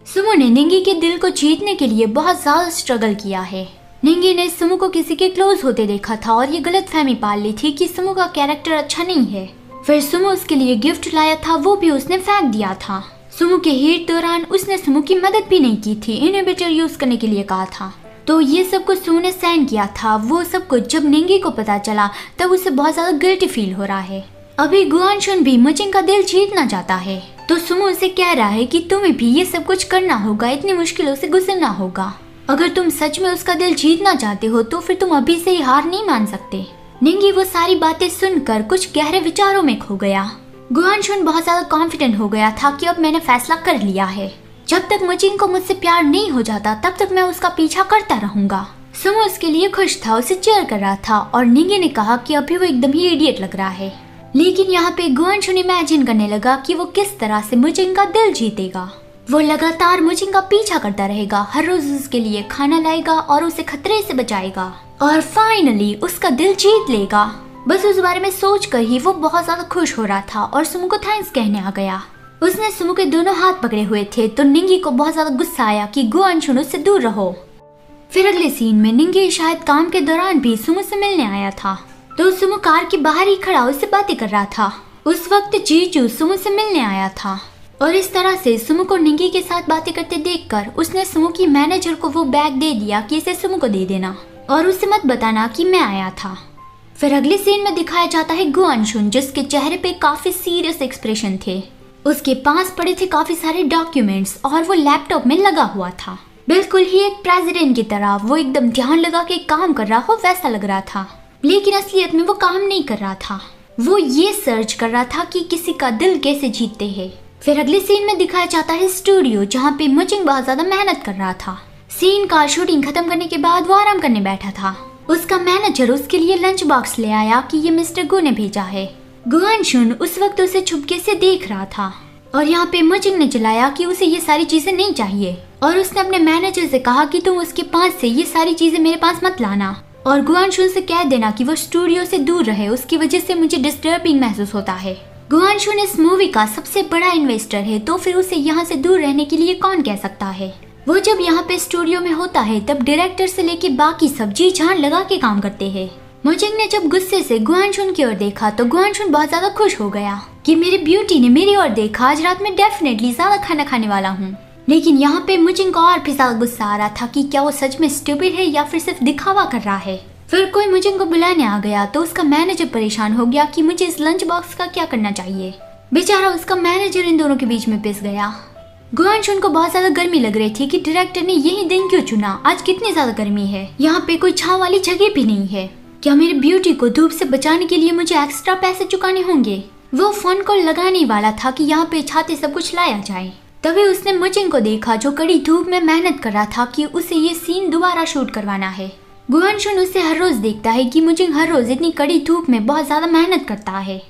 Sumo ने निंगी के दिल को जीतने के लिए बहुत ज्यादा स्ट्रगल किया है। निंगी ने सुमो को किसी के क्लोज होते देखा था और ये गलतफहमी पाल ली थी कि सुमो का कैरेक्टर अच्छा नहीं है। फिर सुमो उसके लिए गिफ्ट लाया था, वो भी उसने फेंक दिया था। सुमो के हिट दौरान उसने सुमो की मदद भी नहीं की थी, इनहिबिटर यूज करने के लिए कहा था। तो ये सब कुछ सुमो ने सहन किया था। वो सब कुछ जब निंगी को पता चला तब उसे बहुत ज्यादा गिल्टी फील हो रहा है। अभी गुआनशुन भी मुचिंग का दिल जीतना चाहता है, तो सुमो उसे कह रहा है कि तुम्हें भी ये सब कुछ करना होगा, इतनी मुश्किलों से गुजरना होगा। अगर तुम सच में उसका दिल जीतना चाहते हो तो फिर तुम अभी से ही हार नहीं मान सकते। निंगी वो सारी बातें सुनकर कुछ गहरे विचारों में खो गया। गुआनशुन बहुत ज्यादा कॉन्फिडेंट हो गया था कि अब मैंने फैसला कर लिया है, जब तक मुचिंग को मुझसे प्यार नहीं हो जाता तब तक मैं उसका पीछा करता रहूंगा। सुमो उसके लिए खुश था, उसे चीयर कर रहा था और निंगी ने कहा कि अभी वो एकदम ही इडियट लग रहा है। लेकिन यहाँ पे गुआनशुन इमेजिन करने लगा कि वो किस तरह से मुचिंग का दिल जीतेगा। वो लगातार मुचिंग का पीछा करता रहेगा, हर रोज उसके लिए खाना लाएगा और उसे खतरे से बचाएगा और फाइनली उसका दिल जीत लेगा। बस उस बारे में सोचकर ही वो बहुत ज्यादा खुश हो रहा था और सुमो को थैंक्स कहने आ गया। उसने सुमो के दोनों हाथ पकड़े हुए थे तो निंगी को बहुत ज्यादा गुस्सा आया कि गुआनशुन उससे दूर रहो। फिर अगले सीन में निंगी शायद काम के दौरान भी सुमो से मिलने आया था, तो सुमो कार के बाहर ही खड़ा उससे बातें कर रहा था। उस वक्त जीजू सुमो से मिलने आया था और इस तरह से सुमो को निंगी के साथ बातें करते देखकर उसने सुमो की मैनेजर को वो बैग दे दिया कि इसे सुमो को दे देना और उसे मत बताना कि मैं आया था। फिर अगले सीन में दिखाया जाता है गुआनशुन, जिसके चेहरे पे काफी सीरियस एक्सप्रेशन थे। उसके पास पड़े थे काफी सारे डॉक्यूमेंट्स और वो लैपटॉप में लगा हुआ था, बिल्कुल ही एक प्रेसिडेंट की तरह। वो एकदम ध्यान लगा के काम कर रहा हो वैसा लग रहा था, लेकिन असलियत में वो काम नहीं कर रहा था। वो ये सर्च कर रहा था कि किसी का दिल कैसे जीतते हैं। फिर अगले सीन में दिखाया जाता है स्टूडियो, जहाँ पे मुचिंग बहुत ज्यादा मेहनत कर रहा था। सीन का शूटिंग खत्म करने के बाद वो आराम करने बैठा था। उसका मैनेजर उसके लिए लंच बॉक्स ले आया कि ये मिस्टर गु ने भेजा है। गुआनशुन उस वक्त उसे छुपके से देख रहा था और यहाँ पे मुचिंग ने चिल्लाया कि उसे ये सारी चीजें नहीं चाहिए और उसने अपने मैनेजर से कहा कि तुम उसके पास से ये सारी चीजें मेरे पास मत लाना और गुआनशुन से कह देना कि वो स्टूडियो से दूर रहे, उसकी वजह से मुझे डिस्टर्बिंग महसूस होता है। गुआनशुन इस मूवी का सबसे बड़ा इन्वेस्टर है, तो फिर उसे यहाँ से दूर रहने के लिए कौन कह सकता है। वो जब यहाँ पे स्टूडियो में होता है तब डायरेक्टर से लेके बाकी सब जी जान लगा के काम करते हैं। मुचिंग ने जब गुस्से से गुआनशुन की ओर देखा तो गुआनशुन बहुत ज्यादा खुश हो गया कि मेरी ब्यूटी ने मेरी ओर देखा, आज रात में डेफिनेटली ज्यादा खाना खाने वाला हूँ। लेकिन यहाँ पे मुचिंग को और भी ज्यादा गुस्सा आ रहा था कि क्या वो सच में स्टूपिड है या फिर सिर्फ दिखावा कर रहा है। फिर कोई मुचिंग को बुलाने आ गया तो उसका मैनेजर परेशान हो गया कि मुझे इस लंच बॉक्स का क्या करना चाहिए। बेचारा उसका मैनेजर इन दोनों के बीच में पिस गया। गुआनशुन को बहुत ज्यादा गर्मी लग रही थी कि डायरेक्टर ने यही दिन क्यों चुना, आज कितनी ज्यादा गर्मी है, यहाँ पे कोई छांव वाली जगह भी नहीं है। क्या मेरी ब्यूटी को धूप से बचाने के लिए मुझे एक्स्ट्रा पैसे चुकाने होंगे। वो फोन कॉल लगाने वाला था कि यहाँ पे छाते सब कुछ लाया जाए, तभी उसने मुचिंग को देखा जो कड़ी धूप में मेहनत कर रहा था कि उसे ये सीन दोबारा शूट करवाना है। गुआनशुन उसे हर रोज देखता है कि मुचिंग हर रोज इतनी कड़ी धूप में बहुत ज्यादा मेहनत करता है।